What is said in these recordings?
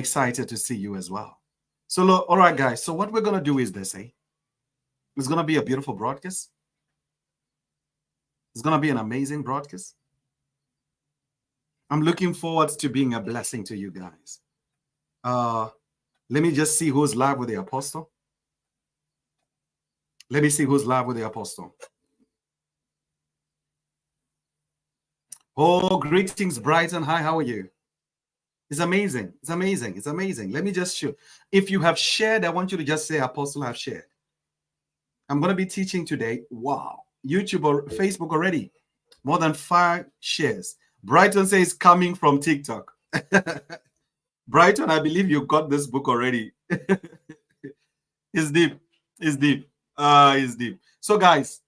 excited to see you as well. So, look, all right, guys. So, what we're going to do is this, It's going to be a beautiful broadcast. It's going to be an amazing broadcast. I'm looking forward to being a blessing to you guys. Let me just see who's live with the apostle. Let me see who's live with the apostle. Oh, greetings, Brighton. Hi, how are you? It's amazing. It's amazing. It's amazing. Let me just show. If you have shared, I want you to just say apostle have shared. I'm going to be teaching today. Wow. YouTube or Facebook already. More than 5 shares. Brighton says coming from TikTok. Brighton, I believe you got this book already. It's deep. It's deep. It's deep. So, guys,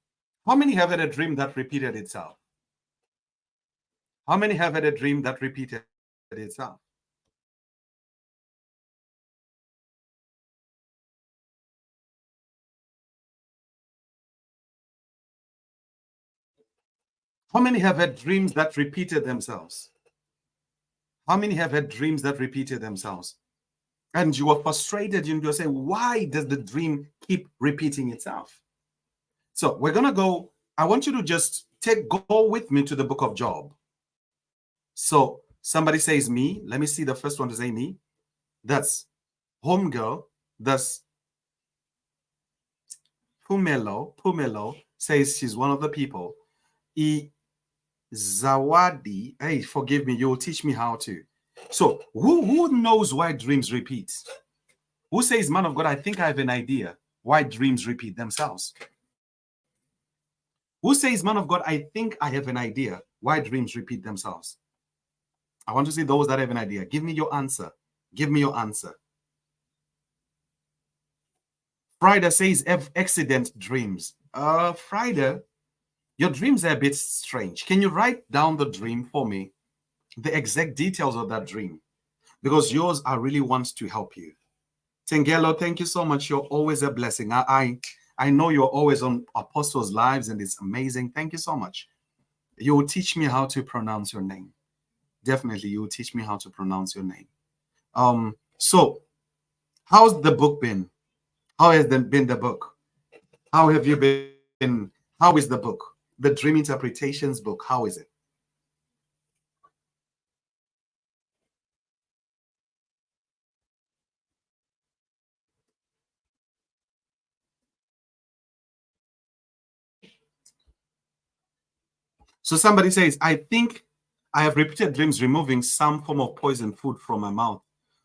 how many have had a dream that repeated itself? How many have had a dream that repeated itself? How many have had dreams that repeated themselves? How many have had dreams that repeated themselves? And you are frustrated, and you're saying, why does the dream keep repeating itself? So we're going to go. I want you to just go with me to the book of Job. So somebody says me. Let me see the first one to say me. That's homegirl. That's Pumelo. Pumelo says she's one of the people. Zawadi, hey, forgive me, you'll teach me how to. So, who knows why dreams repeat? Who says, man of God, I think I have an idea why dreams repeat themselves? Who says, man of God, I think I have an idea why dreams repeat themselves? I want to see those that have an idea. Give me your answer. Give me your answer. Friday says, accident dreams. Friday, your dreams are a bit strange. Can you write down the dream for me? The exact details of that dream. Because yours, I really want to help you. Tengelo, thank you so much. You're always a blessing. I know you're always on Apostles' Lives, and it's amazing. Thank you so much. You will teach me how to pronounce your name. Definitely, you will teach me how to pronounce your name. So, how's the book been? How has been the book? How have you been? How is the book? The Dream Interpretations book, how is it? So somebody says, I think I have repeated dreams removing some form of poison food from my mouth,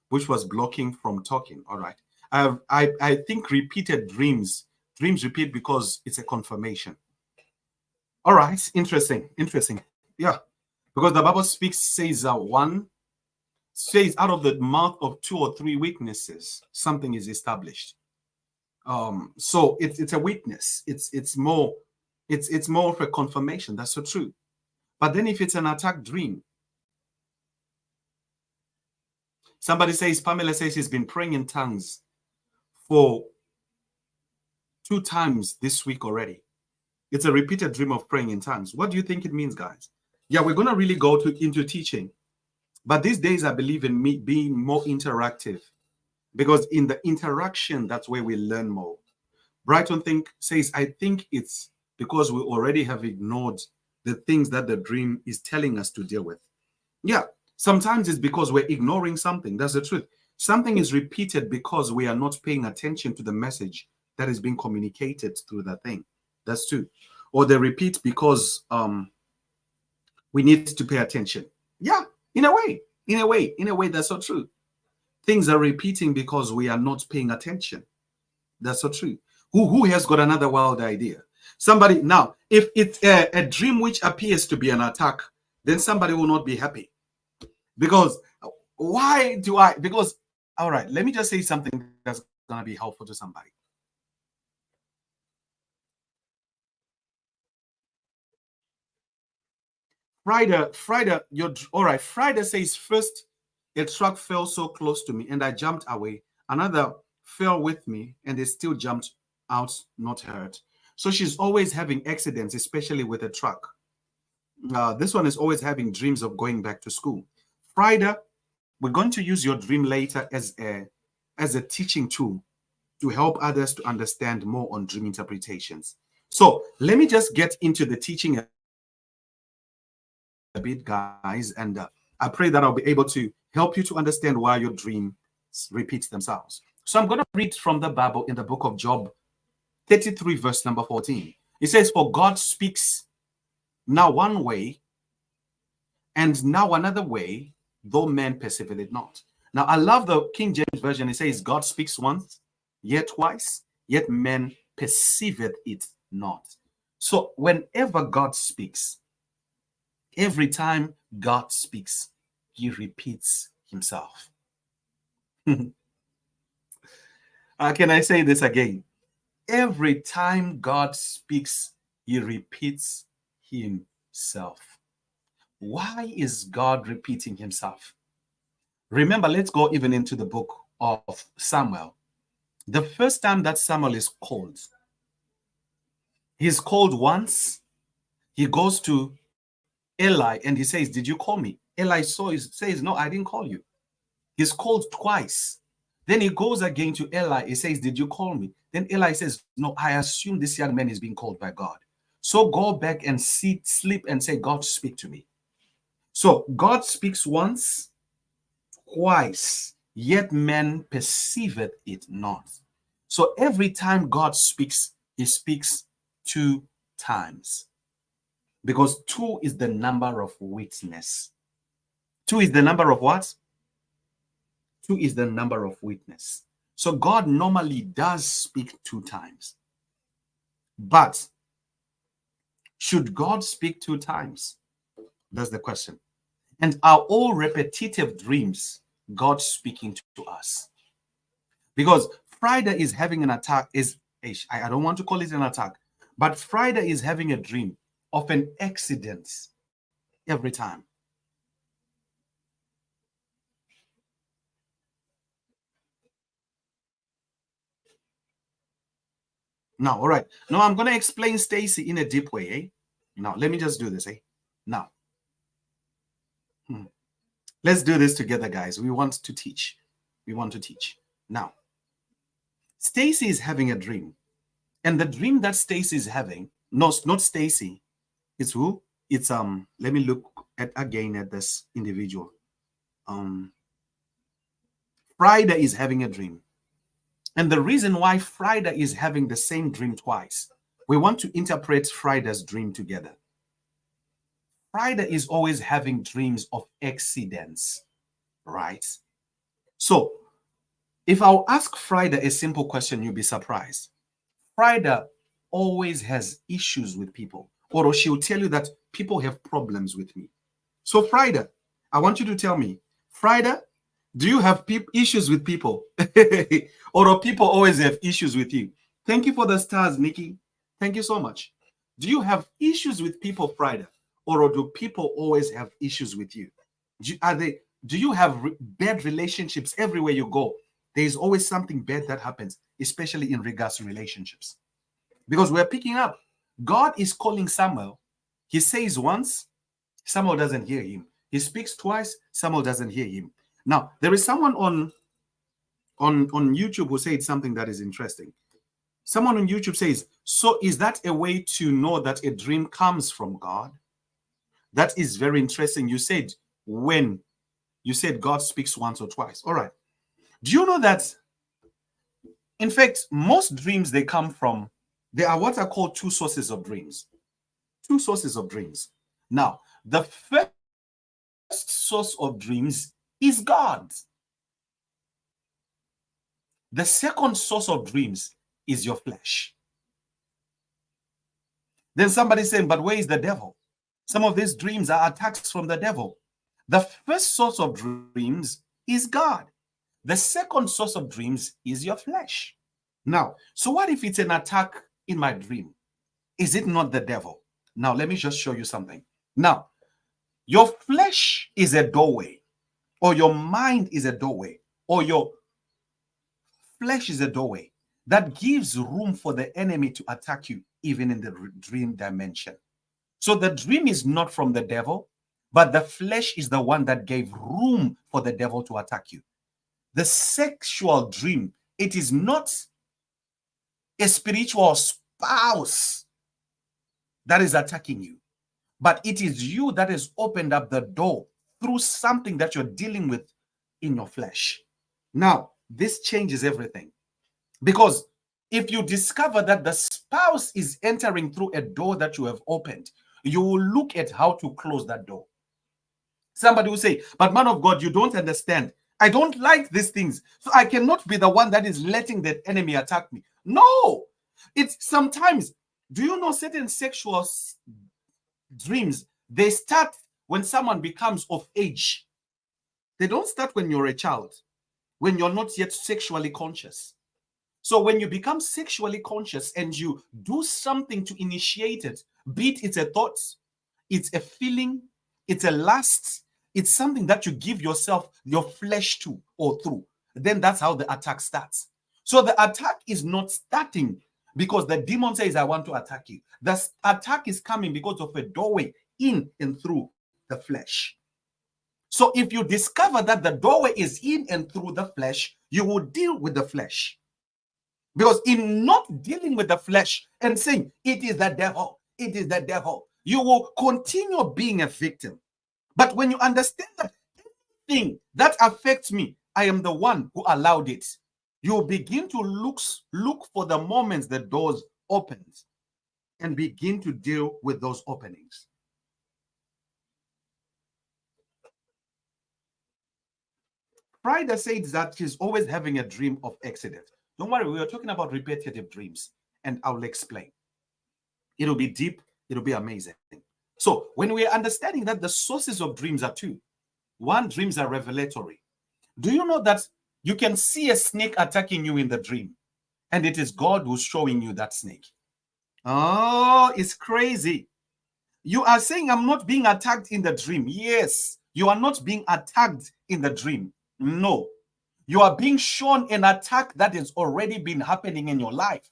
which was blocking from talking. All right. I think repeated dreams repeat because it's a confirmation. All right. Interesting. Interesting. Yeah. Because the Bible says out of the mouth of 2 or 3 witnesses, something is established. So it's a witness. It's more of a confirmation. That's so true. But then if it's an attack dream, somebody says, Pamela says he's been praying in tongues for 2 times this week already. It's a repeated dream of praying in tongues. What do you think it means, guys? Yeah, we're going to really go into teaching. But these days, I believe in me being more interactive, because in the interaction, that's where we learn more. Brighton says, I think it's because we already have ignored the things that the dream is telling us to deal with. Yeah, sometimes it's because we're ignoring something. That's the truth. Something is repeated because we are not paying attention to the message that is being communicated through that thing. That's true. Or they repeat because we need to pay attention. Yeah, in a way, that's so true. Things are repeating because we are not paying attention. That's so true. Who has got another wild idea? Somebody, now, if it's a dream which appears to be an attack, then somebody will not be happy. Because why do I? Because, all right, let me just say something that's going to be helpful to somebody. Friday, all right. Friday says, first, a truck fell so close to me and I jumped away. Another fell with me and they still jumped out, not hurt. So she's always having accidents, especially with a truck. This one is always having dreams of going back to school. Friday, We're going to use your dream later as a teaching tool to help others to understand more on dream interpretations. So let me just get into the teaching a bit, guys, and I pray that I'll be able to help you to understand why your dreams repeat themselves. So I'm going to read from the Bible in the book of Job 33, verse number 14. It says, "For God speaks now one way, and now another way, though men perceive it not." Now, I love the King James Version. It says, "God speaks once, yet twice, yet men perceiveth it not." So whenever God speaks, every time God speaks, he repeats himself. Can I say this again? Every time God speaks, he repeats himself. Why is God repeating himself? Remember, let's go even into the book of Samuel. The first time that Samuel is called, he's called once. He goes to Eli and he says, "Did you call me?" Eli says, "No, I didn't call you." He's called twice. Then he goes again to Eli. He says, "Did you call me?" Then Eli says, "No, I assume this young man is being called by God. So go back and sleep and say, 'God, speak to me.'" So God speaks once, twice, yet men perceiveth it not. So every time God speaks, he speaks 2 times. Because 2 is the number of witness. 2 is the number of what? 2 is the number of witness. So God normally does speak 2 times. But should God speak 2 times? That's the question. And are all repetitive dreams God speaking to us? Because Friday is having an attack, I don't want to call it an attack, but Friday is having a dream of an accident every time. Now, all right. Now I'm going to explain Stacy in a deep way. Eh? Now, let me just do this. Now, let's do this together, guys. We want to teach. We want to teach. Now, Stacy is having a dream. And the dream that Stacy is having, no, not Stacy. It's who? It's let me look again at this individual. Friday is having a dream. And the reason why Friday is having the same dream twice, we want to interpret Friday's dream together. Friday is always having dreams of accidents, right? So if I'll ask Friday a simple question, you'll be surprised. Friday always has issues with people, or she'll tell you that people have problems with me. So Friday, I want you to tell me, Friday, do you have issues with people? Or do people always have issues with you? Thank you for the stars, Nikki. Thank you so much. Do you have issues with people, Friday? Or do people always have issues with you? Do you have bad relationships everywhere you go? There is always something bad that happens, especially in regards to relationships. Because we're picking up. God is calling Samuel. He says once, Samuel doesn't hear him. He speaks twice, Samuel doesn't hear him. Now, there is someone on YouTube who said something that is interesting. Someone on YouTube says, "So is that a way to know that a dream comes from God?" That is very interesting. You said God speaks once or twice. All right. Do you know that, in fact, most dreams, there are what are called 2 sources of dreams. 2 sources of dreams. Now, the first source of dreams is God. The second source of dreams is your flesh. Then somebody saying, "But where is the devil?" Some of these dreams are attacks from the devil. The first source of dreams is God. The second source of dreams is your flesh. Now, so what if it's an attack in my dream? Is it not the devil? Now, let me just show you something. Now, your flesh is a doorway, or your mind is a doorway, or your flesh is a doorway that gives room for the enemy to attack you, even in the dream dimension. So the dream is not from the devil. But the flesh is the one that gave room for the devil to attack you. The sexual dream, it is not a spiritual spouse that is attacking you, but it is you that has opened up the door through something that you're dealing with in your flesh. Now, this changes everything, because if you discover that the spouse is entering through a door that you have opened, you will look at how to close that door. Somebody will say, but man of God, you don't understand. I don't like these things, so I cannot be the one that is letting the enemy attack me. No, it's sometimes, do you know certain sexual dreams, they start when someone becomes of age. They don't start when you're a child, when you're not yet sexually conscious. So when you become sexually conscious and you do something to initiate it, be it it's a thought, it's a feeling, it's a lust, it's something that you give yourself, your flesh to or through, then that's how the attack starts. So the attack is not starting because the demon says, I want to attack you. The attack is coming because of a doorway in and through the flesh. So if you discover that the doorway is in and through the flesh, you will deal with the flesh. Because in not dealing with the flesh and saying, it is the devil, it is the devil, you will continue being a victim. But when you understand that anything that affects me, I am the one who allowed it, you will begin to look for the moments the doors opened and begin to deal with those openings. Friday said that she's always having a dream of accident. Don't worry, we are talking about repetitive dreams, and I'll explain. It'll be deep, it'll be amazing. So when we're understanding that the sources of dreams are two. One, dreams are revelatory. Do you know that you can see a snake attacking you in the dream, and it is God who's showing you that snake? Oh, it's crazy. You are saying, I'm not being attacked in the dream. Yes, you are not being attacked in the dream. No, you are being shown an attack that has already been happening in your life.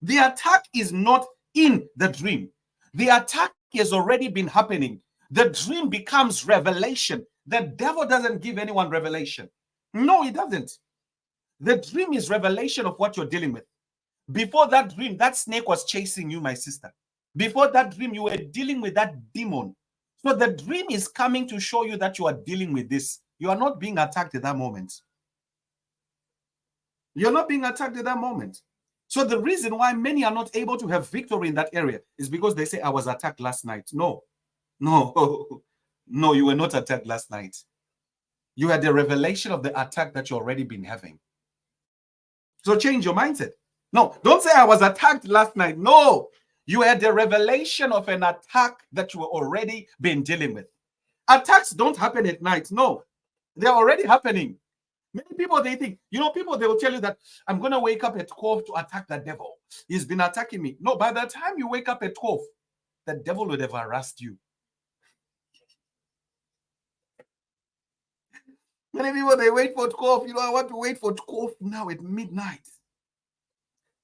The attack is not in the dream. The attack has already been happening. The dream becomes revelation. The devil doesn't give anyone revelation. No, he doesn't. The dream is revelation of what you're dealing with. Before that dream, that snake was chasing you, my sister. Before that dream, you were dealing with that demon. So the dream is coming to show you that you are dealing with this. You are not being attacked at that moment. You're not being attacked at that moment. So the reason why many are not able to have victory in that area is because they say, I was attacked last night. No, no, no, you were not attacked last night. You had the revelation of the attack that you already been having. So change your mindset. No, don't say I was attacked last night. No, you had the revelation of an attack that you were already been dealing with. Attacks don't happen at night. No, they're already happening. Many people, they think, people, they will tell you that I'm going to wake up at 12 to attack the devil. He's been attacking me. No, by the time you wake up at 12, the devil would have harassed you. Many people, they wait for 12. I want to wait for 12 now at midnight.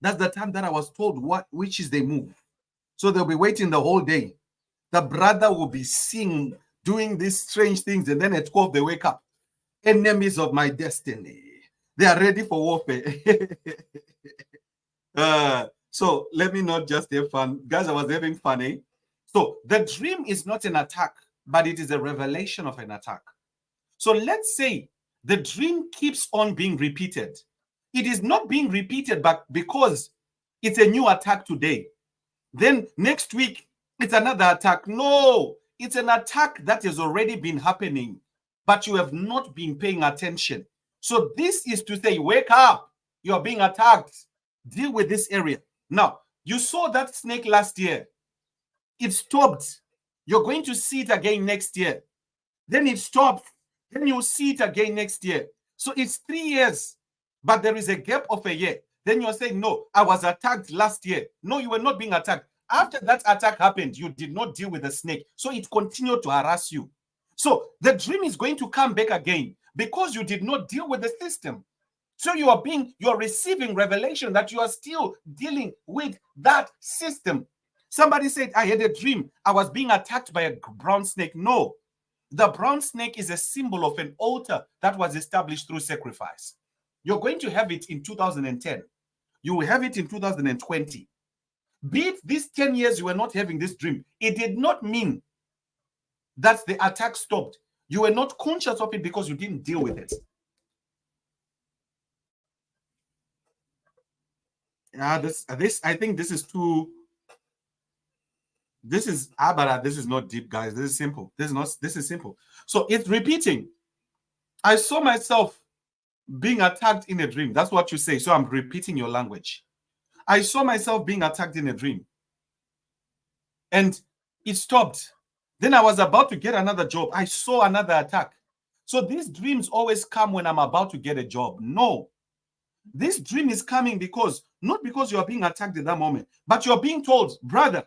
That's the time that I was told which is they move. So they'll be waiting the whole day. The brother will be seeing, doing these strange things, and then at 12, they wake up. Enemies of my destiny. They are ready for warfare. So let me not just have fun. Guys, I was having fun, eh? So the dream is not an attack, but it is a revelation of an attack. So let's say the dream keeps on being repeated. It is not being repeated, but because it's a new attack today. Then next week, it's another attack. No, it's an attack that has already been happening, but you have not been paying attention. So this is to say, wake up. You are being attacked. Deal with this area. Now, you saw that snake last year. It stopped. You're going to see it again next year. Then it stopped. Then you'll see it again next year. So it's 3 years, but there is a gap of a year. Then you're saying, no, I was attacked last year. No, you were not being attacked. After that attack happened, you did not deal with the snake. So it continued to harass you. So the dream is going to come back again because you did not deal with the system. So you are receiving revelation that you are still dealing with that system. Somebody said, I had a dream. I was being attacked by a brown snake. No, The brown snake is a symbol of an altar that was established through sacrifice. You're going to have it in 2010. You will have it in 2020. Be it these 10 years you were not having this dream, it did not mean that the attack stopped. You were not conscious of it because you didn't deal with it. This I think this is too. This is Abara. This is not deep, guys. This is simple. This is simple. So it's repeating. I saw myself being attacked in a dream. That's what you say. So I'm repeating your language. I saw myself being attacked in a dream. And it stopped. Then I was about to get another job. I saw another attack. So these dreams always come when I'm about to get a job. No. This dream is coming because, not because you are being attacked at that moment, but you're being told, brother,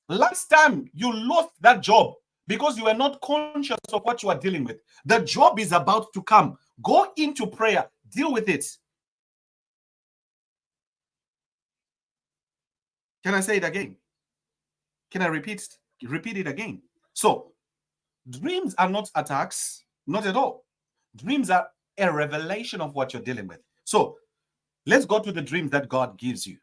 last time you lost that job because you were not conscious of what you are dealing with. The job is about to come. Go into prayer. Deal with it. Can I say it again? Can I repeat it again? So, dreams are not attacks, not at all. Dreams are a revelation of what you're dealing with. So, let's go to the dreams that God gives you.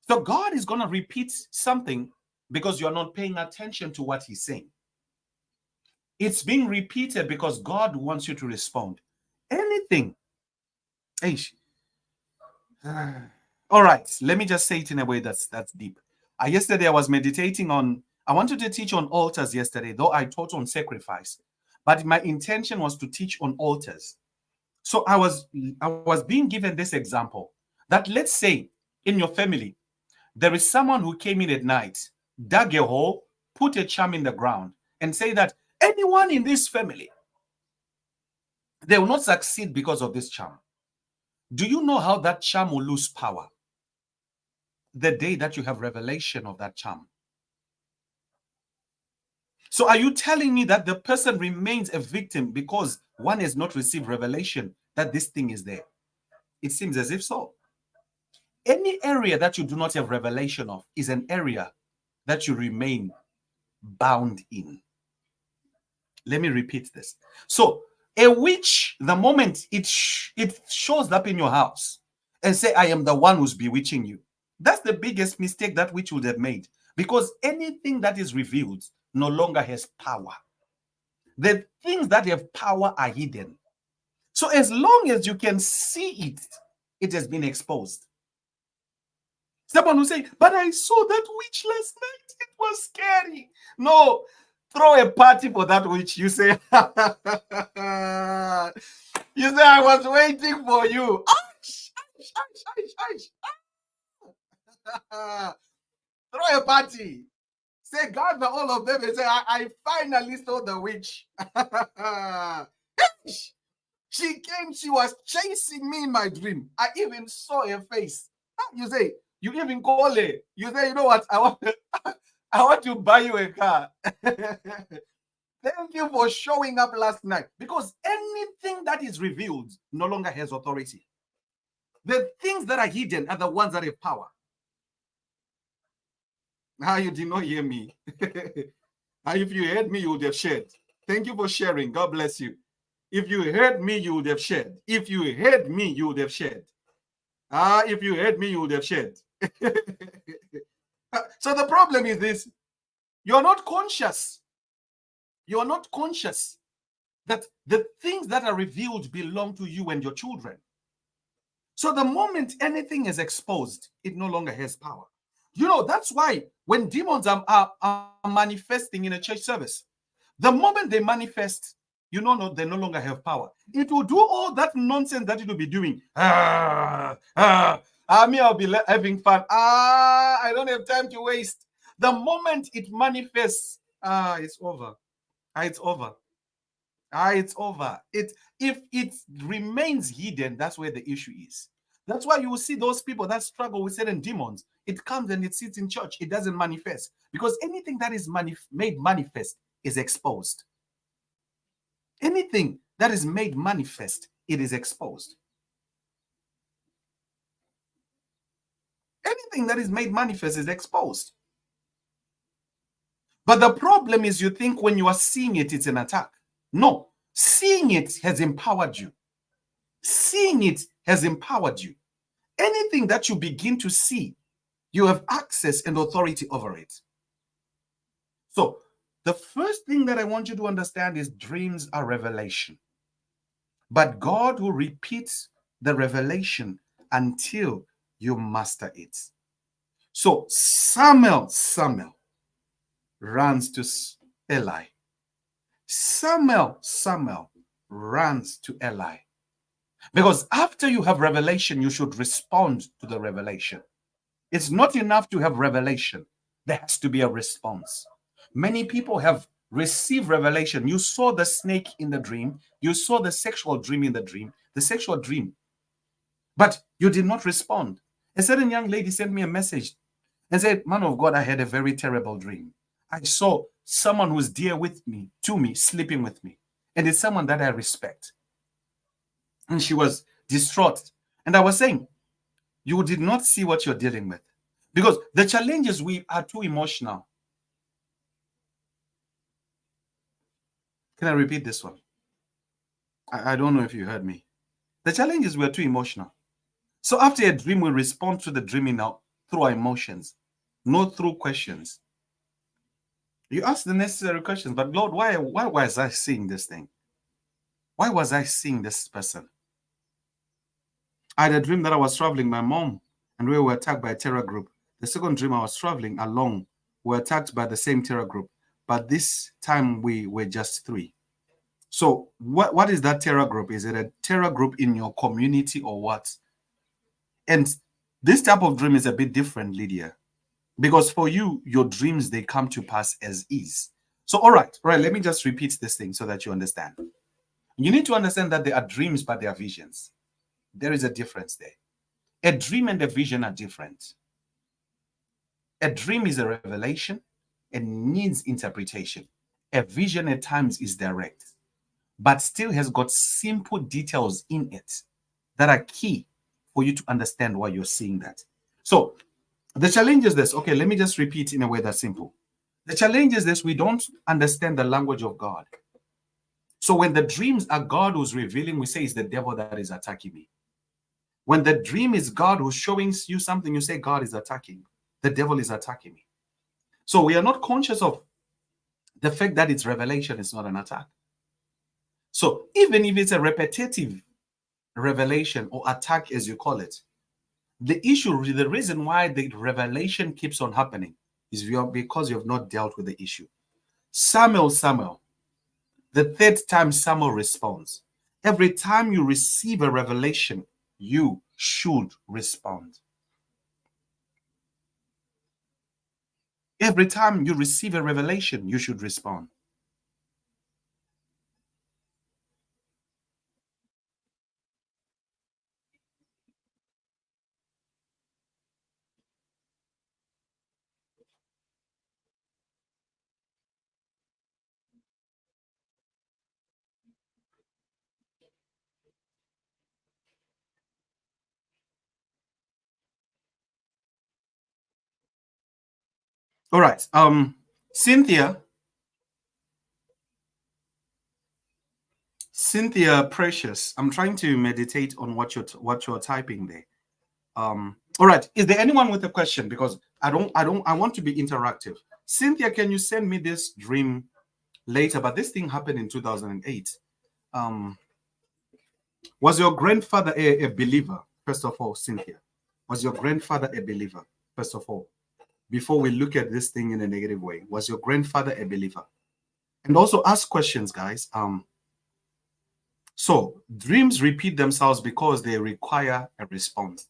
So, God is going to repeat something because you're not paying attention to what he's saying. It's being repeated because God wants you to respond. Anything. All right, let me just say it in a way that's deep. Yesterday, I was meditating on, I wanted to teach on altars yesterday, though I taught on sacrifice. But my intention was to teach on altars. So I was being given this example that, let's say in your family, there is someone who came in at night, dug a hole, put a charm in the ground, and say that anyone in this family, they will not succeed because of this charm. Do you know how that charm will lose power? The day that you have revelation of that charm. So are you telling me that the person remains a victim because one has not received revelation that this thing is there? It seems as if so. Any area that you do not have revelation of is an area that you remain bound in. Let me repeat this. So a witch, the moment it shows up in your house and say, I am the one who's bewitching you, that's the biggest mistake that witch would have made, because anything that is revealed no longer has power. The things that have power are hidden. So as long as you can see it, it has been exposed. Someone will say, but I saw that witch last night. It was scary. No, throw a party for that witch. You say, you say, I was waiting for you. Throw a party. Say, gather all of them and say, I finally saw the witch. She came, she was chasing me in my dream. I even saw her face. You say, you even call her. You say, you know what? I want to buy you a car. Thank you for showing up last night. Because anything that is revealed no longer has authority. The things that are hidden are the ones that have power. You did not hear me. If you heard me, you would have shared. Thank you for sharing. God bless you. If you heard me, you would have shared. If you heard me, you would have shared. If you heard me, you would have shared. So the problem is this. You're not conscious. You're not conscious that the things that are revealed belong to you and your children. So the moment anything is exposed, it no longer has power. You know, that's why when demons are manifesting in a church service, the moment they manifest, you know, they no longer have power. It will do all that nonsense that it will be doing. Me, I'll be having fun. I don't have time to waste. The moment it manifests, it's over. It's over. It's over. If it remains hidden, that's where the issue is. That's why you will see those people that struggle with certain demons. It comes and it sits in church. It doesn't manifest. Because anything that is made manifest is exposed. Anything that is made manifest, it is exposed. Anything that is made manifest is exposed. But the problem is you think when you are seeing it, it's an attack. No, seeing it has empowered you. Seeing it has empowered you. Anything that you begin to see, you have access and authority over it. So the first thing that I want you to understand is dreams are revelation. But God will repeat the revelation until you master it. So Samuel runs to Eli. Samuel runs to Eli. Because after you have revelation, you should respond to the revelation. It's not enough to have revelation. There has to be a response. Many people have received revelation. You saw the snake in the dream. You saw the sexual dream in the dream, the sexual dream. But you did not respond. A certain young lady sent me a message and said, "Man of God, I had a very terrible dream. I saw someone who's dear to me, sleeping with me. And it's someone that I respect." And she was distraught. And I was saying, you did not see what you're dealing with. Because the challenges, we are too emotional. Can I repeat this one? I don't know if you heard me. The challenge is we're too emotional. So after a dream, we respond to the dreaming now through our emotions, not through questions. You ask the necessary questions, but Lord, why was I seeing this thing? Why was I seeing this person? I had a dream that I was traveling, my mom and we were attacked by a terror group. The second dream, I was traveling alone. We were attacked by the same terror group. But this time we were just 3. So what is that terror group? Is it a terror group in your community or what? And this type of dream is a bit different, Lydia, because for you, your dreams, they come to pass as is. So, all right, let me just repeat this thing so that you understand. You need to understand that there are dreams, but there are visions. There is a difference there. A dream and a vision are different. A dream is a revelation and needs interpretation. A vision at times is direct, but still has got simple details in it that are key for you to understand why you're seeing that. So the challenge is this. Okay, let me just repeat in a way that's simple. The challenge is this: we don't understand the language of God. So when the dreams are God who's revealing, we say it's the devil that is attacking me. When the dream is God who's showing you something, you say God is attacking. The devil is attacking me. So we are not conscious of the fact that it's revelation, it's not an attack. So even if it's a repetitive revelation or attack, as you call it, the reason why the revelation keeps on happening is because you have not dealt with the issue. Samuel, the third time Samuel responds. Every time you receive a revelation, you should respond. Every time you receive a revelation, you should respond. All right. Cynthia Precious, I'm trying to meditate on what you're typing there. All right. Is there anyone with a question? Because I want to be interactive. Cynthia, can you send me this dream later? But this thing happened in 2008. Was your grandfather a believer? First of all, Cynthia, was your grandfather a believer? First of all, before we look at this thing in a negative way, was your grandfather a believer? And also ask questions, guys. So dreams repeat themselves because they require a response.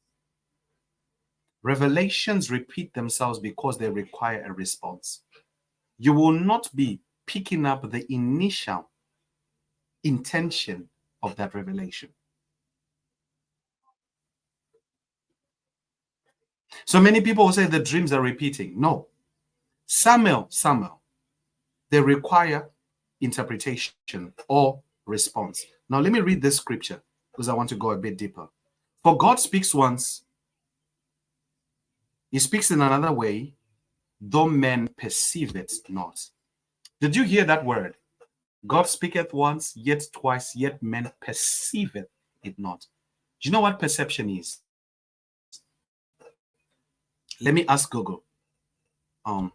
Revelations repeat themselves because they require a response. You will not be picking up the initial intention of that revelation. So many people will say the dreams are repeating. No. Samuel, they require interpretation or response. Now, let me read this scripture because I want to go a bit deeper. For God speaks once, he speaks in another way, though men perceive it not. Did you hear that word? God speaketh once, yet twice, yet men perceiveth it not. Do you know what perception is? Let me ask Google. Um,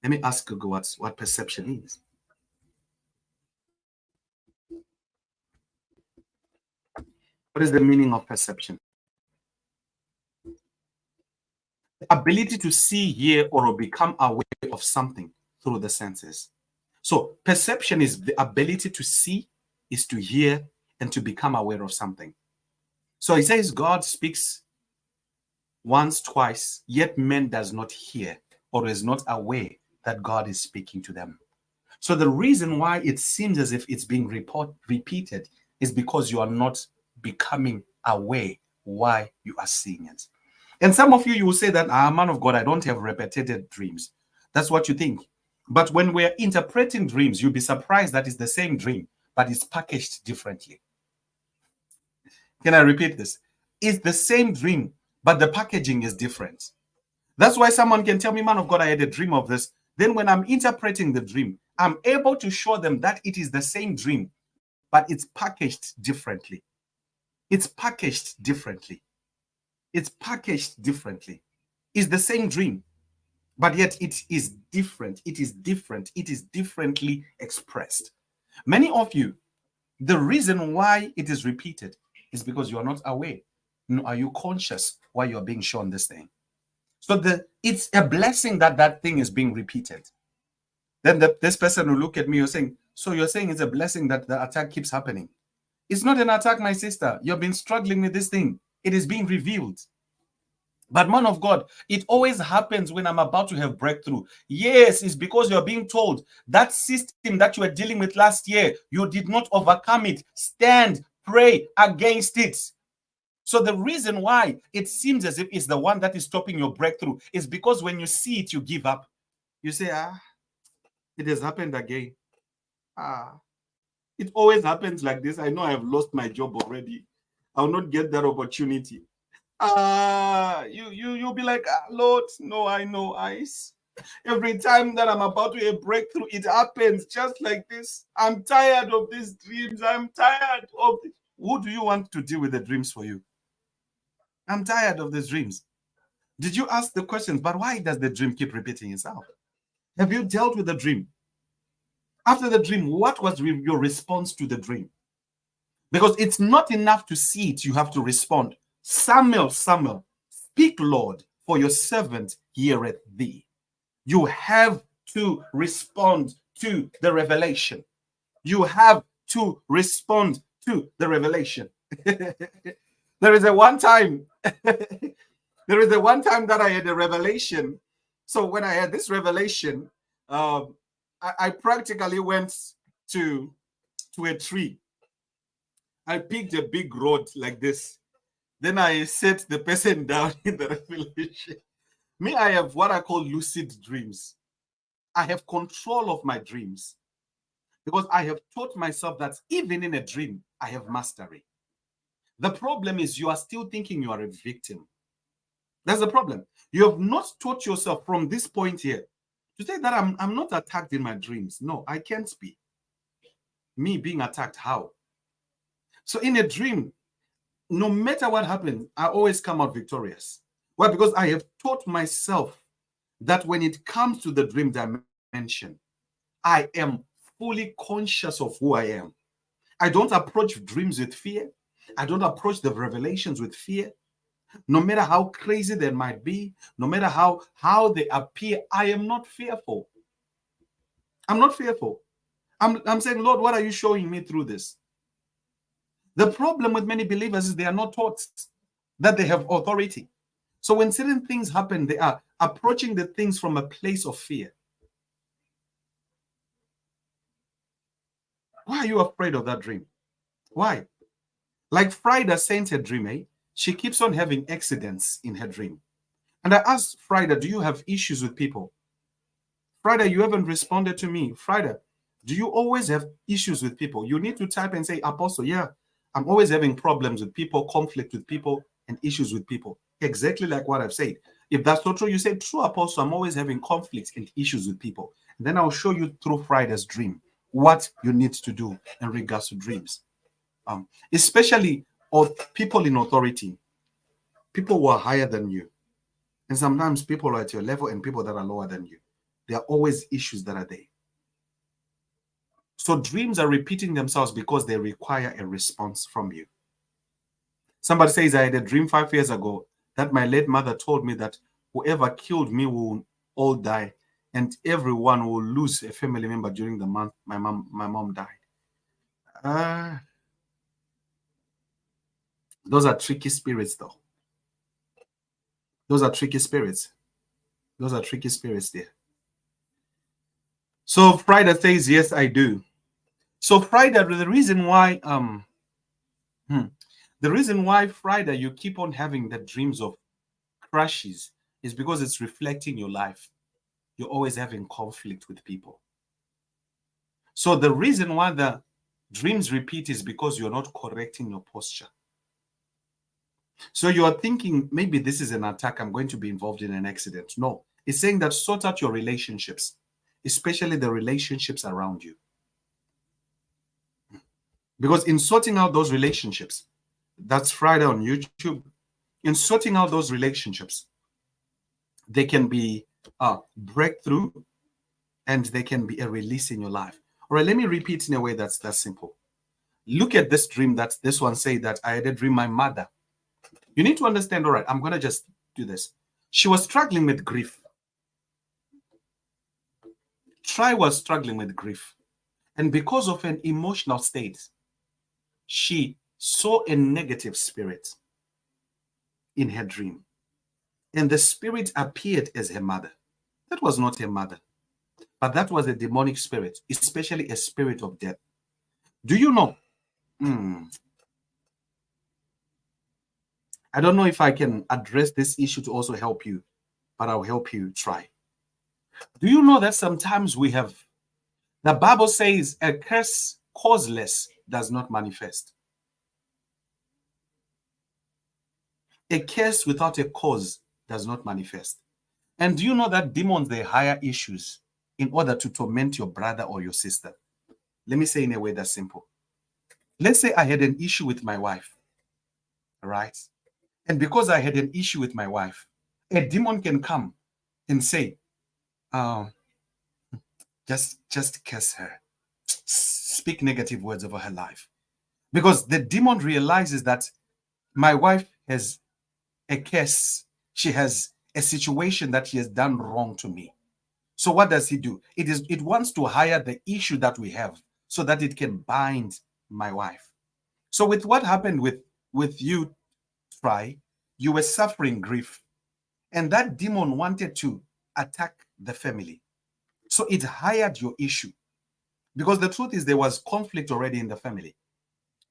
let me ask Google what perception is. What is the meaning of perception? The ability to see, hear, or become aware of something through the senses. So perception is the ability to see, is to hear, and to become aware of something. So it says God speaks once, twice, yet man does not hear or is not aware that God is speaking to them. So the reason why it seems as if it's being repeated is because you are not becoming aware why you are seeing it. And some of you, you will say that, man of God, I don't have repetitive dreams. That's what you think. But when we're interpreting dreams, you'll be surprised that it's the same dream, but it's packaged differently. Can I repeat this? It's the same dream, but the packaging is different. That's why someone can tell me, man of God, I had a dream of this. Then when I'm interpreting the dream, I'm able to show them that it is the same dream, but it's packaged differently. It's packaged differently. It's packaged differently. It's the same dream, but yet it is different. It is different. It is differently expressed. Many of you, the reason why it is repeated is because you are not aware. Are you conscious why you are being shown this thing? So it's a blessing that that thing is being repeated. Then this person will look at me, you're saying, so you're saying it's a blessing that the attack keeps happening. It's not an attack, my sister. You've been struggling with this thing. It is being revealed. But man of God, it always happens when I'm about to have breakthrough. Yes, it's because you're being told that system that you were dealing with last year, you did not overcome it. Stand, pray against it. So the reason why it seems as if it's the one that is stopping your breakthrough is because when you see it, you give up. You say, it has happened again. It always happens like this. I know I have lost my job already. I'll not get that opportunity. You'll be like, Lord, no, I know. Every time that I'm about to a breakthrough, it happens just like this. I'm tired of these dreams. I'm tired of this. Who do you want to deal with the dreams for you? I'm tired of these dreams. Did you ask the questions, but why does the dream keep repeating itself? Have you dealt with the dream? After the dream, what was your response to the dream? Because it's not enough to see it, you have to respond. Samuel, speak, Lord, for your servant heareth thee. You have to respond to the revelation. You have to respond to the revelation. There is a one time that I had a revelation. So when I had this revelation, I practically went to a tree. I picked a big rod like this. Then I set the person down in the revelation. Me, I have what I call lucid dreams. I have control of my dreams because I have taught myself that even in a dream, I have mastery. The problem is you are still thinking you are a victim. That's the problem. You have not taught yourself from this point here to say that I'm not attacked in my dreams. No, I can't be. Me being attacked, how? So in a dream, no matter what happens, I always come out victorious. Why? Because I have taught myself that when it comes to the dream dimension, I am fully conscious of who I am. I don't approach dreams with fear. I don't approach the revelations with fear. No matter how crazy they might be, no matter how they appear, I am not fearful. I'm not fearful. I'm saying, Lord, what are you showing me through this? The problem with many believers is they are not taught that they have authority. So when certain things happen, they are approaching the things from a place of fear. Why are you afraid of that dream? Why? Like Frida sent her dream, eh? She keeps on having accidents in her dream. And I asked Frida, do you have issues with people? Frida, you haven't responded to me. Frida, do you always have issues with people? You need to type and say, Apostle, yeah, I'm always having problems with people, conflict with people, and issues with people. Exactly like what I've said. If that's not true, you say, true, Apostle, I'm always having conflicts and issues with people. And then I'll show you through Frida's dream what you need to do in regards to dreams. Especially people in authority, people who are higher than you, and sometimes people are at your level and people that are lower than you. There are always issues that are there. So dreams are repeating themselves because they require a response from you. Somebody says, I had a dream 5 years ago that my late mother told me that whoever killed me will all die, and everyone will lose a family member during the month my mom died. Those are tricky spirits, though. Those are tricky spirits. Those are tricky spirits there. So Friday says, yes, I do. So Friday, the reason why Friday you keep on having the dreams of crashes is because it's reflecting your life. You're always having conflict with people. So the reason why the dreams repeat is because you're not correcting your posture. So you are thinking, maybe this is an attack, I'm going to be involved in an accident. No, it's saying that sort out your relationships, especially the relationships around you. Because in sorting out those relationships, that's Friday on YouTube, in sorting out those relationships, they can be a breakthrough and they can be a release in your life. All right, let me repeat in a way that's simple. Look at this dream that this one say that I had a dream my mother. You need to understand, all right, I'm going to just do this. She was struggling with grief. Try was struggling with grief. And because of an emotional state, she saw a negative spirit in her dream. And the spirit appeared as her mother. That was not her mother, but that was a demonic spirit, especially a spirit of death. Do you know? I don't know if I can address this issue to also help you, but I'll help you try. Do you know that sometimes the Bible says a curse causeless does not manifest. A curse without a cause does not manifest. And do you know that demons, they hire issues in order to torment your brother or your sister? Let me say in a way that's simple. Let's say I had an issue with my wife, right? And because I had an issue with my wife, a demon can come and say, just curse her. Speak negative words over her life. Because the demon realizes that my wife has a curse. She has a situation that she has done wrong to me. So what does he do? It wants to hire the issue that we have so that it can bind my wife. So with what happened with you, Try, you were suffering grief. And that demon wanted to attack the family. So it hired your issue. Because the truth is there was conflict already in the family.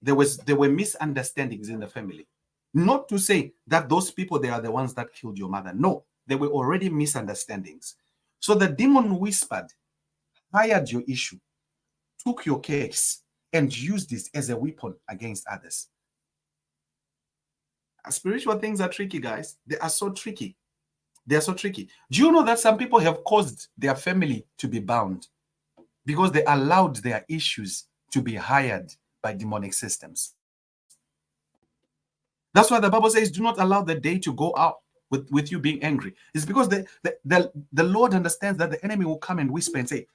There were misunderstandings in the family. Not to say that those people, they are the ones that killed your mother. No, there were already misunderstandings. So the demon whispered, hired your issue, took your case, and used this as a weapon against others. Spiritual things are tricky, guys. They are so tricky. They are so tricky. Do you know that some people have caused their family to be bound because they allowed their issues to be hired by demonic systems? That's why the Bible says, do not allow the day to go out with you being angry. It's because the Lord understands that the enemy will come and whisper and say,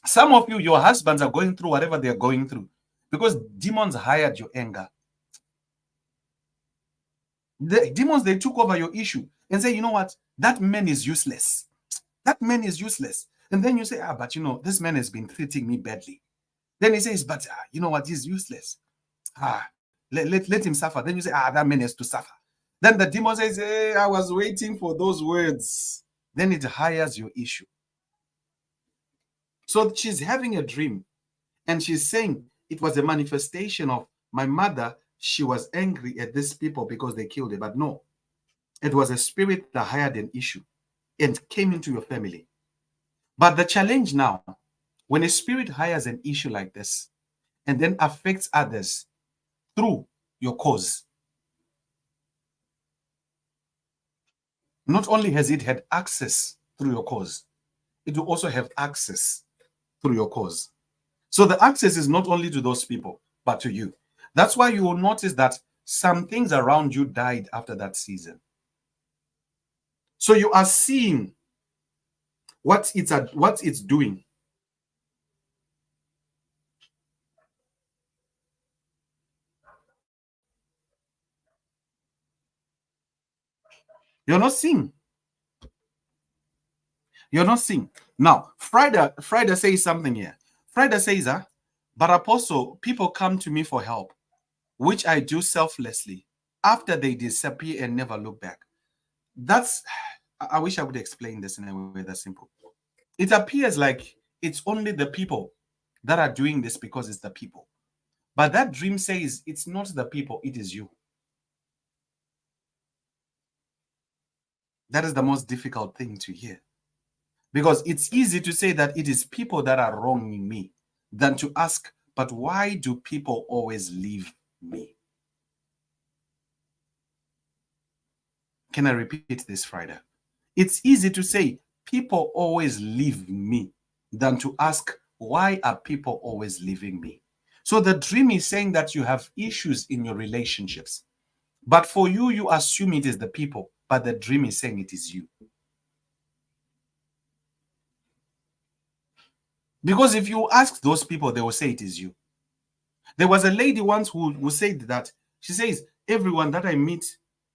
some of you, your husbands are going through whatever they're going through because demons hired your anger. The demons, they took over your issue and say, you know what? That man is useless. That man is useless. And then you say, but you know, this man has been treating me badly. Then he says, but you know what? He's useless. Let him suffer. Then you say, that man has to suffer. Then the demon says, hey, I was waiting for those words. Then it hires your issue. So she's having a dream and she's saying it was a manifestation of my mother. She was angry at these people because they killed her. But no, it was a spirit that hired an issue and came into your family. But the challenge now, when a spirit hires an issue like this and then affects others through your cause, not only has it had access through your cause, it will also have access through your cause. So the access is not only to those people, but to you. That's why you will notice that some things around you died after that season. So you are seeing what it's doing. You're not seeing. You're not seeing. Now, Friday says something here. Friday says, but Apostle, people come to me for help, which I do selflessly after they disappear and never look back. That's, I wish I would explain this in a way that's simple. It appears like it's only the people that are doing this because it's the people. But that dream says it's not the people, it is you. That is the most difficult thing to hear. Because it's easy to say that it is people that are wronging me than to ask, but why do people always leave me? Can I repeat this, Friday? It's easy to say people always leave me than to ask, why are people always leaving me? So the dream is saying that you have issues in your relationships. But for you, you assume it is the people, but the dream is saying it is you. Because if you ask those people, they will say it is you. There was a lady once who said that. She says, everyone that I meet,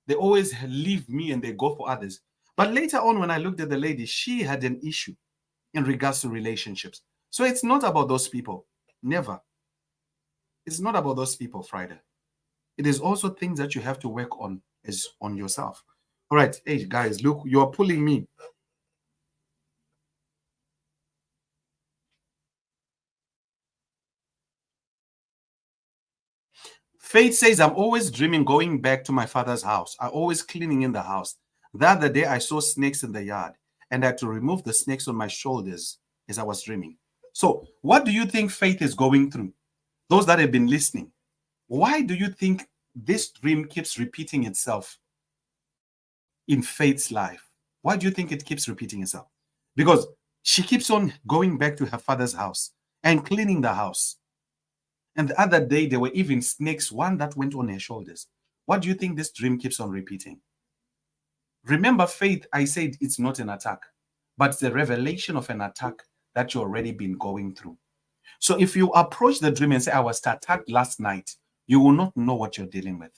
they always leave me and they go for others. But later on, when I looked at the lady, she had an issue in regards to relationships. So it's not about those people. Never. It's not about those people, Friday. It is also things that you have to work on as on yourself. All right, hey guys, look, you're pulling me. Faith says, I'm always dreaming going back to my father's house. I'm always cleaning in the house. The other day, I saw snakes in the yard and I had to remove the snakes on my shoulders as I was dreaming. So, what do you think Faith is going through? Those that have been listening, why do you think this dream keeps repeating itself in Faith's life? Why do you think it keeps repeating itself? Because she keeps on going back to her father's house and cleaning the house. And the other day, there were even snakes, one that went on her shoulders. What do you think this dream keeps on repeating? Remember, Faith, I said it's not an attack, but it's a revelation of an attack that you've already been going through. So if you approach the dream and say, I was attacked last night, you will not know what you're dealing with.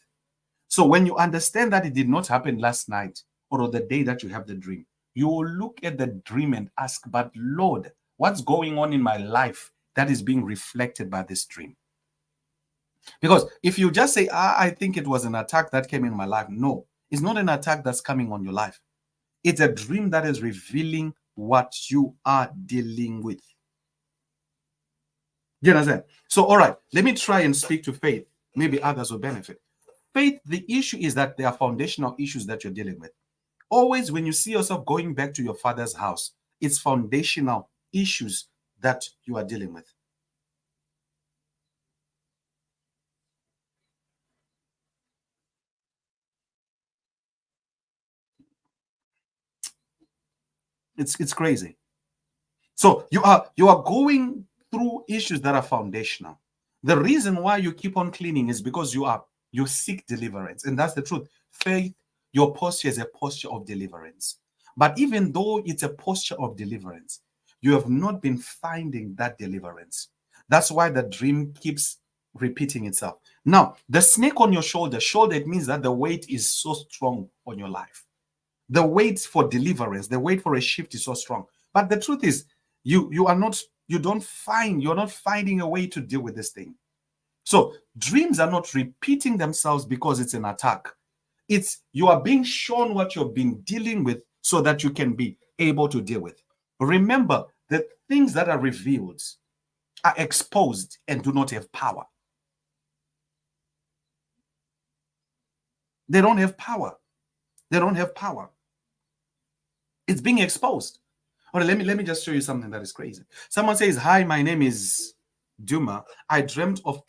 So when you understand that it did not happen last night or the day that you have the dream, you will look at the dream and ask, but Lord, what's going on in my life that is being reflected by this dream? Because if you just say, I think it was an attack that came in my life, no, it's not an attack that's coming on your life. It's a dream that is revealing what you are dealing with. You understand? So, all right, let me try and speak to Faith. Maybe others will benefit. Faith, the issue is that there are foundational issues that you're dealing with. Always, when you see yourself going back to your father's house, it's foundational issues that you are dealing with. It's crazy. So you are going through issues that are foundational. The reason why you keep on cleaning is because you seek deliverance, and that's the truth. Faith, your posture is a posture of deliverance. But even though it's a posture of deliverance, you have not been finding that deliverance. That's why the dream keeps repeating itself. Now, the snake on your shoulder, it means that the weight is so strong on your life. The wait for deliverance, the wait for a shift is so strong. But the truth is, you're not finding a way to deal with this thing. So dreams are not repeating themselves because it's an attack. It's you are being shown what you've been dealing with so that you can be able to deal with. Remember, the things that are revealed are exposed and do not have power. They don't have power. They don't have power. It's being exposed. All right, let me just show you something that is crazy. Someone says, "Hi, my name is Duma. I dreamt of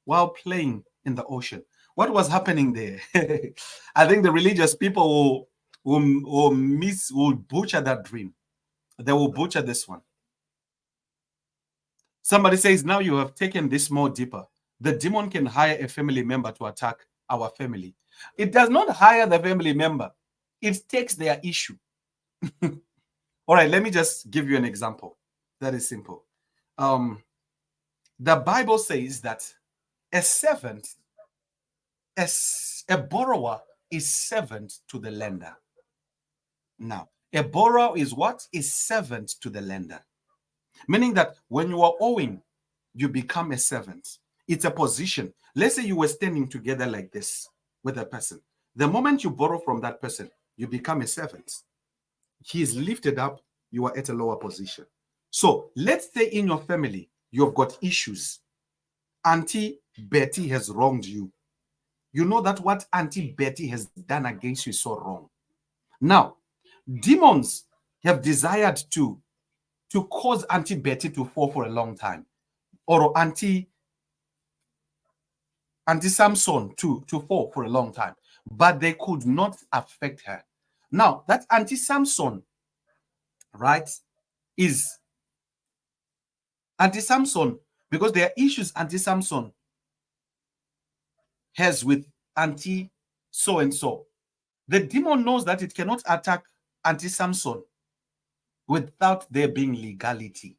while playing in the ocean." What was happening there? I think the religious people will butcher that dream. They will butcher this one. Somebody says, now you have taken this more deeper. The demon can hire a family member to attack our family. It does not hire the family member. It takes their issue. All right, let me just give you an example. That is simple. The Bible says that a servant, a borrower is servant to the lender. Now, a borrower is what? Is servant to the lender. Meaning that when you are owing, you become a servant. It's a position. Let's say you were standing together like this with a person. The moment you borrow from that person, you become a servant. He is lifted up, you are at a lower position. So let's say in your family, you've got issues. Auntie Betty has wronged you. You know that what Auntie Betty has done against you is so wrong. Now, demons have desired to cause Auntie Betty to fall for a long time, or Auntie Samson to fall for a long time, but they could not affect her. Now, that Auntie Samson, right, is Auntie Samson, because there are issues Auntie Samson has with Auntie so-and-so. The demon knows that it cannot attack Auntie Samson without there being legality.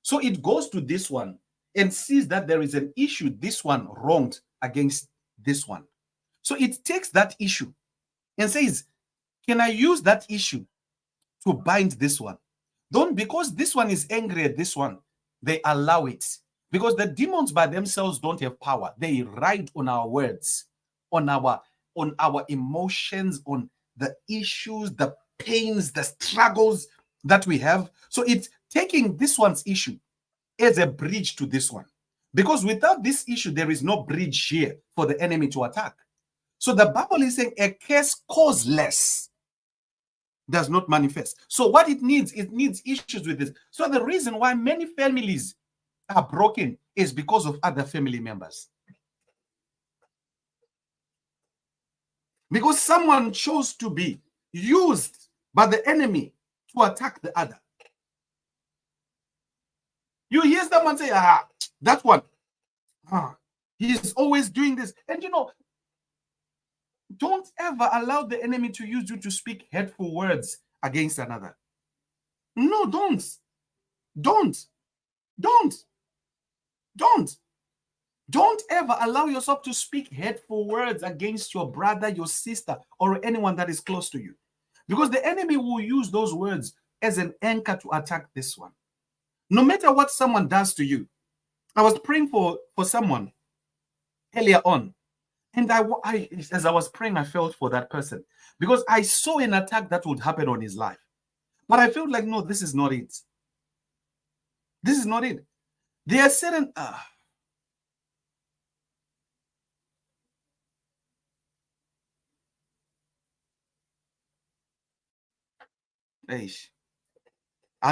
So it goes to this one and sees that there is an issue, this one wronged against this one. So it takes that issue and says, can I use that issue to bind this one? Don't, because this one is angry at this one, they allow it. Because the demons by themselves don't have power. They ride on our words, on our emotions, on the issues, the pains, the struggles that we have. So it's taking this one's issue as a bridge to this one. Because without this issue, there is no bridge here for the enemy to attack. So the Bible is saying a case causeless does not manifest. So what it needs issues with this. So the reason why many families are broken is because of other family members. Because someone chose to be used by the enemy to attack the other. You hear someone say, that one, he's always doing this. And you know, don't ever allow the enemy to use you to speak hurtful words against another. No, don't. Don't ever allow yourself to speak hurtful words against your brother, your sister, or anyone that is close to you. Because the enemy will use those words as an anchor to attack this one. No matter what someone does to you. I was praying for someone earlier on. And as I was praying, I felt for that person. Because I saw an attack that would happen on his life. But I felt like, no, this is not it. This is not it. There are certain...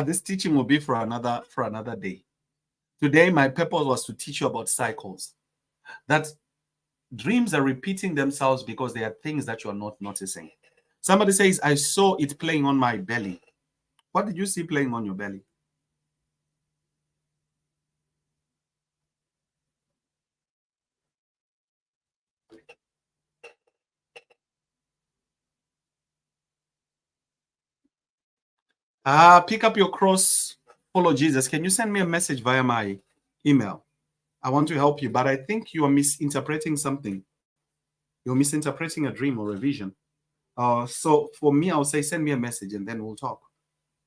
this teaching will be for another day. Today, my purpose was to teach you about cycles. That dreams are repeating themselves because there are things that you are not noticing. Somebody says, I saw it playing on my belly. What did you see playing on your belly? Pick up your cross, follow Jesus. Can you send me a message via my email? I want to help you, but I think you are misinterpreting something. You're misinterpreting a dream or a vision. So for me, I'll say, send me a message and then we'll talk.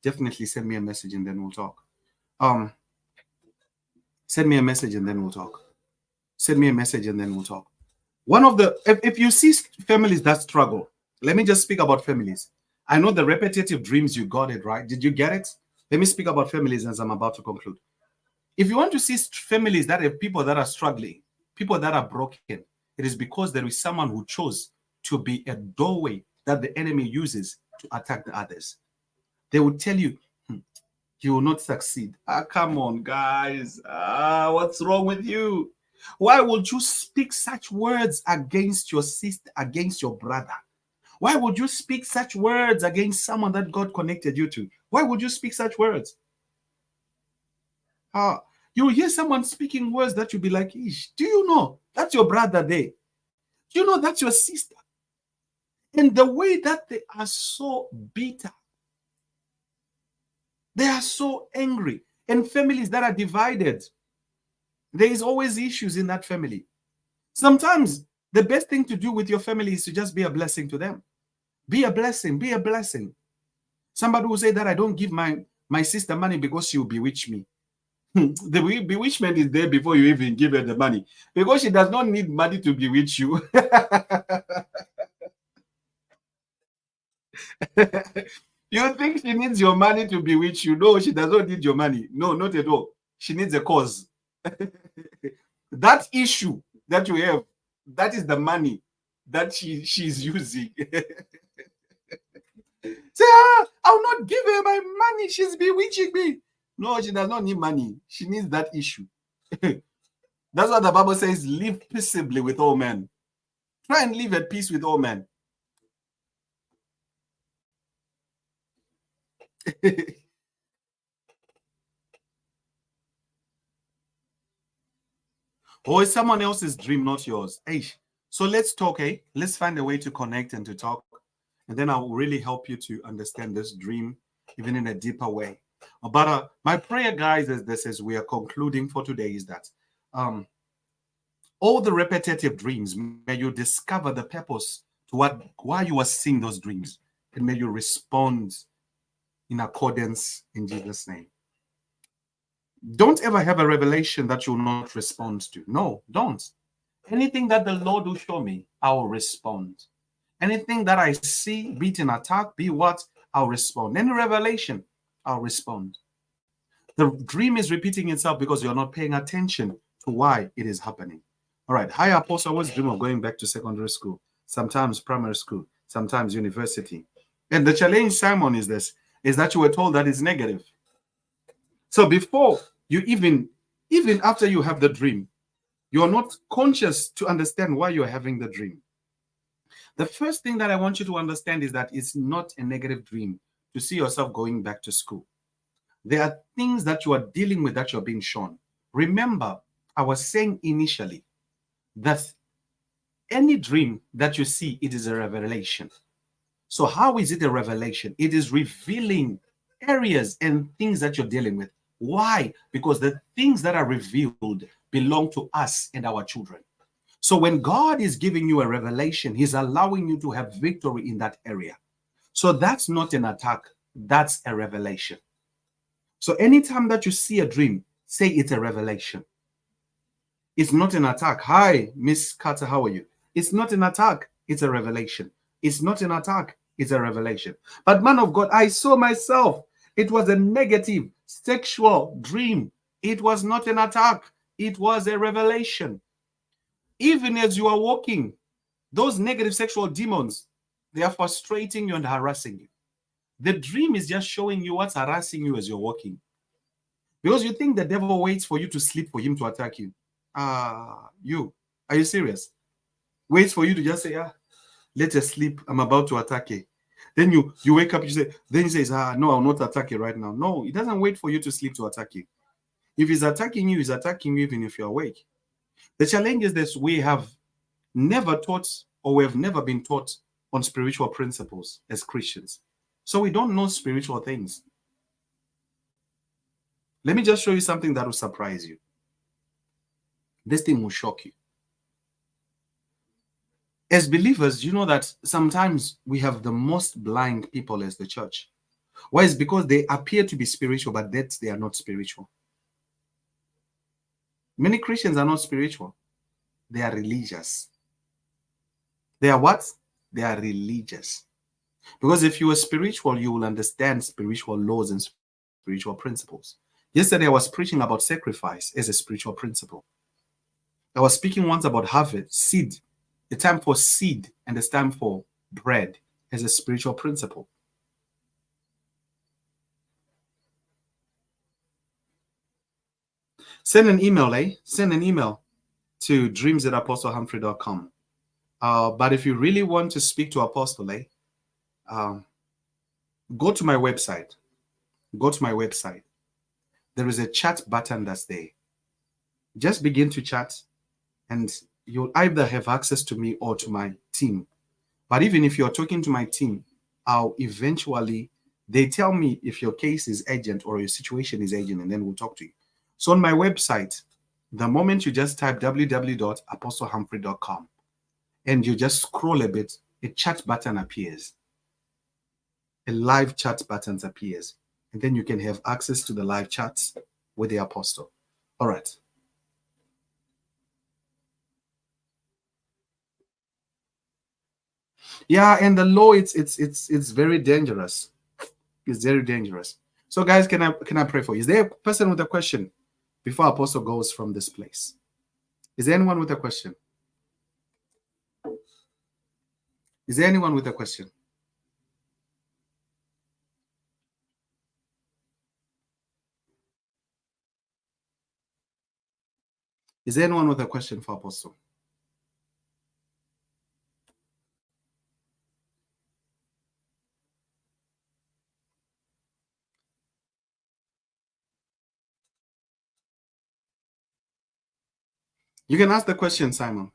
Definitely send me a message and then we'll talk. Send me a message and then we'll talk. Send me a message and then we'll talk. One of the, if you see families that struggle, let me just speak about families. I know the repetitive dreams, you got it, right? Did you get it? Let me speak about families as I'm about to conclude. If you want to see families that have people that are struggling, people that are broken, it is because there is someone who chose to be a doorway that the enemy uses to attack the others. They will tell you, you will not succeed. Come on, guys. What's wrong with you? Why would you speak such words against your sister, against your brother? Why would you speak such words against someone that God connected you to? Why would you speak such words? You hear someone speaking words that you'll be like, Ish, do you know that's your brother there? Do you know that's your sister? And the way that they are so bitter, they are so angry, and families that are divided, there is always issues in that family. Sometimes the best thing to do with your family is to just be a blessing to them. Be a blessing, be a blessing. Somebody will say that I don't give my sister money because she will bewitch me. The bewitchment is there before you even give her the money, because she does not need money to bewitch you. You think she needs your money to bewitch you? No, she does not need your money. No, not at all. She needs a cause. That issue that you have, that is the money that she's using. Say, I'll not give her my money. She's bewitching me. No, she does not need money. She needs that issue. That's what the Bible says, live peaceably with all men. Try and live at peace with all men. Or it's someone else's dream, not yours. Hey, so let's talk, eh? Let's find a way to connect and to talk. And then I'll really help you to understand this dream even in a deeper way. But my prayer, guys, is this, as we are concluding for today, is that all the repetitive dreams, may you discover the purpose to why you are seeing those dreams, and may you respond in accordance in Jesus' name. Don't ever have a revelation that you will not respond to. No, don't. Anything that the Lord will show me, I will respond. Anything that I see, be it an attack, be what, I'll respond. Any revelation, I'll respond. The dream is repeating itself because you're not paying attention to why it is happening. All right. Hi, Apostle. I always dream of going back to secondary school, sometimes primary school, sometimes university. And the challenge, Simon, is this, is that you were told that it's negative. So before you even after you have the dream, you are not conscious to understand why you're having the dream. The first thing that I want you to understand is that it's not a negative dream to see yourself going back to school. There are things that you are dealing with that you're being shown. Remember, I was saying initially that any dream that you see, it is a revelation. So how is it a revelation? It is revealing areas and things that you're dealing with. Why? Because the things that are revealed belong to us and our children. So when God is giving you a revelation, he's allowing you to have victory in that area. So that's not an attack. That's a revelation. So anytime that you see a dream, say it's a revelation. It's not an attack. Hi, Miss Carter, how are you? It's not an attack. It's a revelation. It's not an attack. It's a revelation. But man of God, I saw myself. It was a negative sexual dream. It was not an attack. It was a revelation. Even as you are walking, those negative sexual demons, they are frustrating you and harassing you. The dream is just showing you what's harassing you as you're walking. Because you think the devil waits for you to sleep for him to attack you. Are you serious? Waits for you to just say, let us sleep. I'm about to attack you. Then you wake up, then he says, no, I'll not attack you right now. No, he doesn't wait for you to sleep to attack you. If he's attacking you, he's attacking you even if you're awake. The challenge is this: we have never taught, or we have never been taught on spiritual principles as Christians. So we don't know spiritual things. Let me just show you something that will surprise you. This thing will shock you. As believers, you know that sometimes we have the most blind people as the church. Why? It's because they appear to be spiritual, but that they are not spiritual. Many Christians are not spiritual. They are religious. They are what? They are religious. Because if you are spiritual, you will understand spiritual laws and spiritual principles. Yesterday, I was preaching about sacrifice as a spiritual principle. I was speaking once about harvest, seed, the time for seed and the time for bread as a spiritual principle. Send an email, Send an email to dreams@apostlehumphrey.com. But if you really want to speak to Apostle, go to my website. Go to my website. There is a chat button that's there. Just begin to chat, and you'll either have access to me or to my team. But even if you're talking to my team, I'll eventually, they tell me if your case is urgent or your situation is urgent, and then we'll talk to you. So on my website, the moment you just type www.apostlehumphrey.com and you just scroll a bit, a chat button appears. A live chat button appears. And then you can have access to the live chats with the apostle. All right. Yeah, and the law, it's very dangerous. It's very dangerous. So guys, can I pray for you? Is there a person with a question before apostle goes from this place? Is there anyone with a question? Is there anyone with a question? Is there anyone with a question for apostle? You can ask the question, Simon.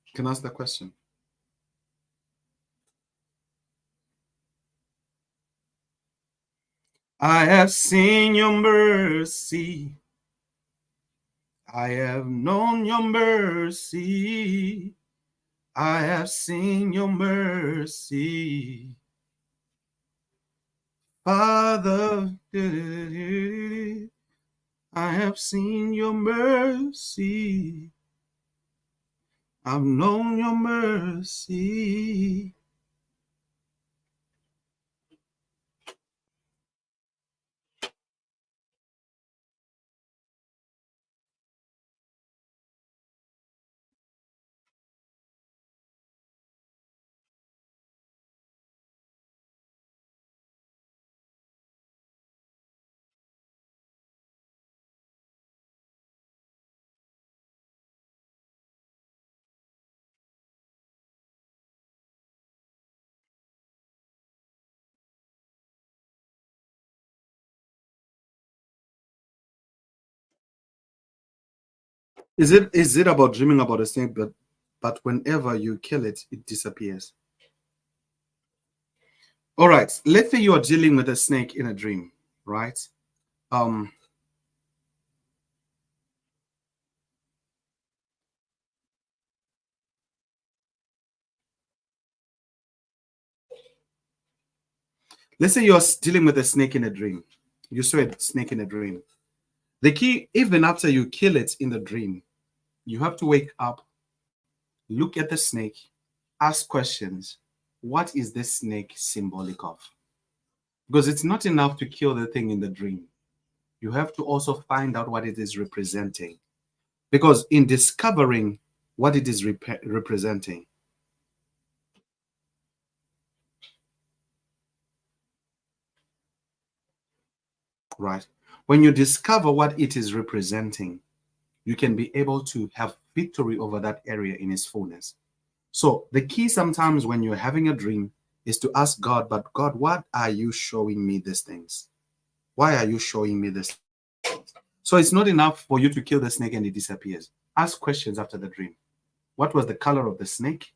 You can ask the question. I have seen your mercy. I have known your mercy. I have seen your mercy. Father, I have seen your mercy. I've known your mercy. Is it about dreaming about a snake, but whenever you kill it, it disappears? All right. Let's say you are dealing with a snake in a dream, right? Um, let's say you're dealing with a snake in a dream. You saw a snake in a dream. The key, even after you kill it in the dream, you have to wake up, look at the snake, ask questions. What is this snake symbolic of? Because it's not enough to kill the thing in the dream. You have to also find out what it is representing. Because in discovering what it is representing, right? When you discover what it is representing, you can be able to have victory over that area in its fullness. So the key sometimes when you're having a dream is to ask God, but God, what are you showing me these things? Why are you showing me this? So it's not enough for you to kill the snake and it disappears. Ask questions after the dream. What was the color of the snake?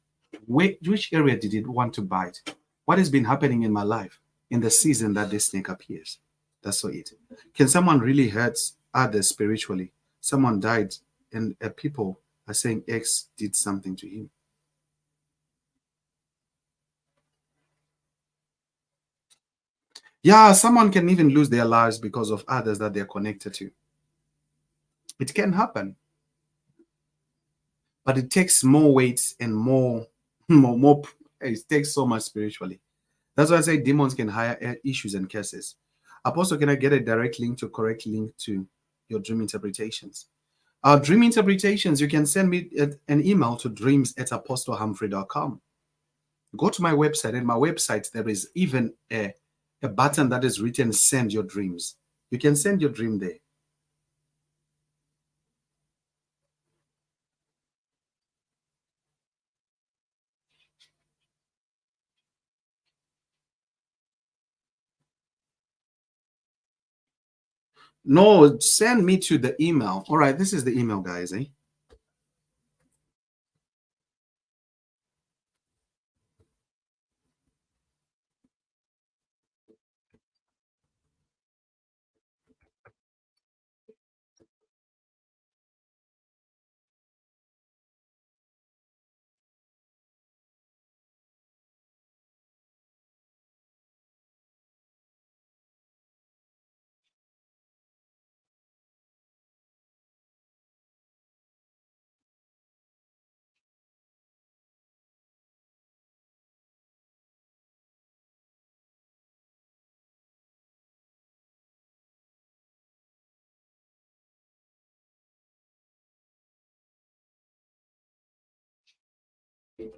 Which area did it want to bite? What has been happening in my life in the season that this snake appears? That's so it. Can someone really hurt others spiritually? Someone died and people are saying X did something to him. Yeah, someone can even lose their lives because of others that they're connected to. It can happen, but it takes more weight and more. It takes so much spiritually. That's why I say demons can hire issues and curses. Apostle, can I get a direct link to correct link to your dream interpretations? Dream interpretations, you can send me an email to dreams@apostlehumphrey.com. Go to my website. And my website, there is even a button that is written send your dreams. You can send your dream there. No, send me to the email. All right, this is the email, guys. Eh?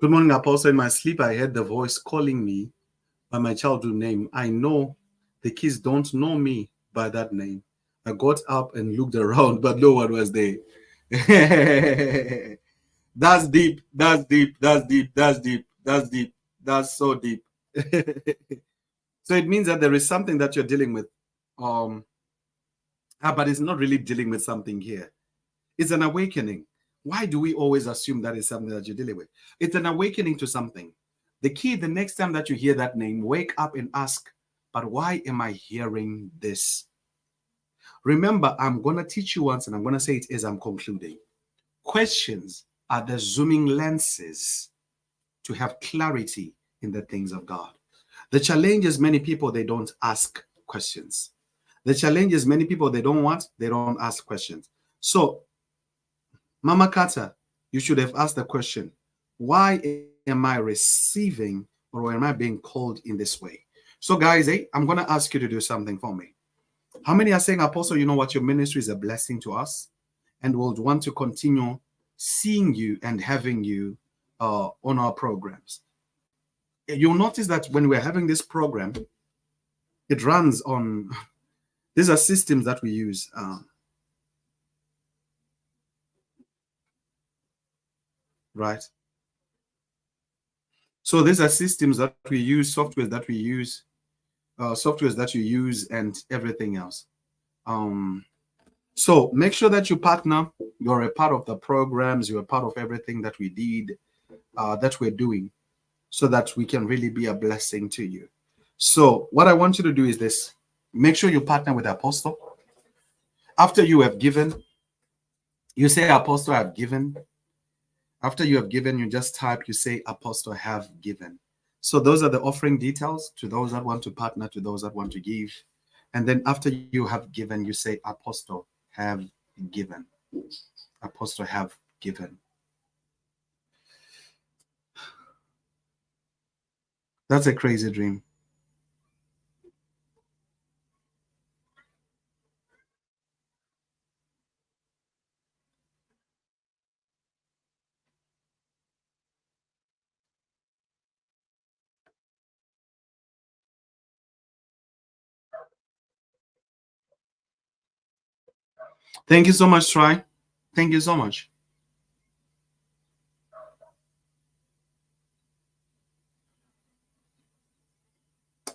Good morning, Apostle. In my sleep, I heard the voice calling me by my childhood name. I know the kids don't know me by that name. I got up and looked around, but no one was there. That's deep. That's deep. That's deep. That's deep. That's deep. That's so deep. So it means that there is something that you're dealing with. Um, but it's not really dealing with something here. It's an awakening. Why do we always assume that is something that you're dealing with? It's an awakening to something. The key, the next time that you hear that name, wake up and ask, but why am I hearing this? Remember, I'm going to teach you once and I'm going to say it as I'm concluding. Questions are the zooming lenses to have clarity in the things of God. The challenge is many people, they don't ask questions. The challenge is many people, they don't ask questions. So Mama Carter, you should have asked the question, why am I receiving or am I being called in this way? So, guys, I'm going to ask you to do something for me. How many are saying, Apostle, you know what? Your ministry is a blessing to us and we'll want to continue seeing you and having you on our programs. You'll notice that when we're having this program, it runs on, these are systems that we use. Right? So these are systems that we use, softwares that you use, and everything else. So make sure that you partner. You're a part of the programs. You're a part of everything that we did, that we're doing, so that we can really be a blessing to you. So what I want you to do is this: make sure you partner with Apostle. After you have given, you say, Apostle, I've given. After you have given, you just type, you say, Apostle, have given. So those are the offering details to those that want to partner, to those that want to give. And then after you have given, you say, Apostle, have given. Apostle, have given. That's a crazy dream. Thank you so much, Try. Thank you so much.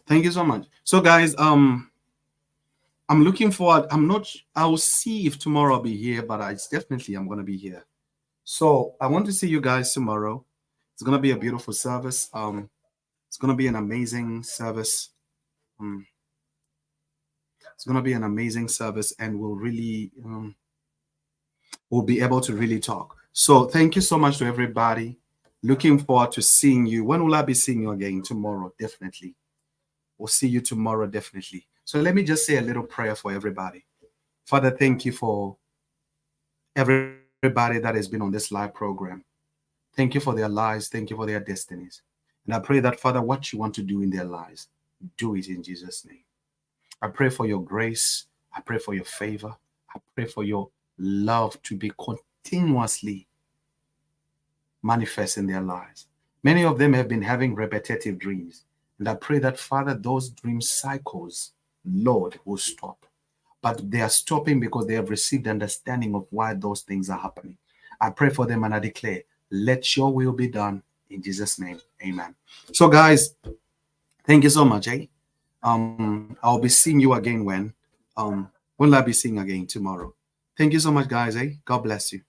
Thank you so much. So, guys, I'm looking forward. I'll see if tomorrow I'll be here, but it's definitely I'm gonna be here. So I want to see you guys tomorrow. It's gonna be a beautiful service. It's gonna be an amazing service. Um, it's gonna be an amazing service, and we'll be able to really talk. So thank you so much to everybody. Looking forward to seeing you. When will I be seeing you again? Tomorrow, definitely. We'll see you tomorrow, definitely. So let me just say a little prayer for everybody. Father, thank you for everybody that has been on this live program. Thank you for their lives. Thank you for their destinies. And I pray that, Father, what you want to do in their lives, do it in Jesus' name. I pray for your grace. I pray for your favor. I pray for your love to be continuously manifest in their lives. Many of them have been having repetitive dreams. And I pray that, Father, those dream cycles, Lord, will stop. But they are stopping because they have received understanding of why those things are happening. I pray for them and I declare, let your will be done in Jesus' name. Amen. So, guys, thank you so much. I'll be seeing you again when Will I be seeing again tomorrow? Thank you so much, guys. God bless you.